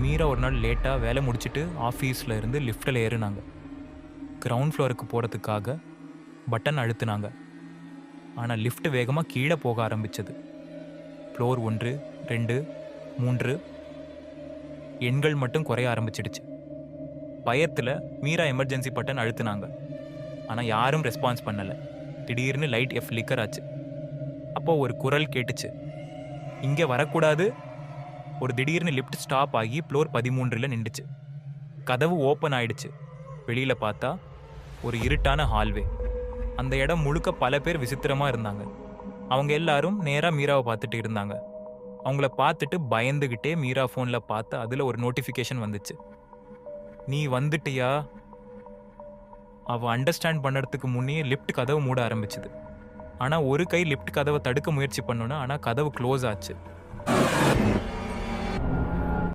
மீரா ஒரு நாள் லேட்டாக வேலை முடிச்சுட்டு ஆஃபீஸில் இருந்து லிஃப்ட்டில் ஏறுனாங்க. கிரவுண்ட் ஃப்ளோருக்கு போகிறதுக்காக பட்டன் அழுத்துனாங்க. ஆனால் லிஃப்ட் வேகமாக கீழே போக ஆரம்பிச்சது. ஃப்ளோர் 1, 2, 3 எண்கள் மட்டும் குறைய ஆரம்பிச்சிடுச்சு. பயத்தில் மீரா எமர்ஜென்சி பட்டன் அழுத்துனாங்க. ஆனால் யாரும் ரெஸ்பான்ஸ் பண்ணலை. திடீர்னு லைட் ஃப்ளிக்கர் ஆச்சு. அப்போ ஒரு குரல் கேட்டுச்சு, இங்கே வரக்கூடாது. ஒரு திடீர்னு லிஃப்ட் ஸ்டாப் ஆகி ஃப்ளோர் 13 நின்றுச்சு. கதவு ஓப்பன் ஆயிடுச்சு. வெளியில் பார்த்தா ஒரு இருட்டான ஹால்வே. அந்த இடம் முழுக்க பல பேர் விசித்திரமாக இருந்தாங்க. அவங்க எல்லாரும் நேராக மீராவை பார்த்துட்டு இருந்தாங்க. அவங்கள பார்த்துட்டு பயந்துக்கிட்டே மீரா ஃபோனில் பார்த்து அதில் ஒரு நோட்டிஃபிகேஷன் வந்துச்சு. நீ வந்துட்டியா? அவள் அண்டர்ஸ்டாண்ட் பண்ணுறதுக்கு முன்னே லிஃப்ட் கதவு மூட ஆரம்பிச்சுது. ஆனால் ஒரு கை லிஃப்ட் கதவை தடுக்க முயற்சி பண்ணோன்னா ஆனால் கதவு க்ளோஸ் ஆச்சு.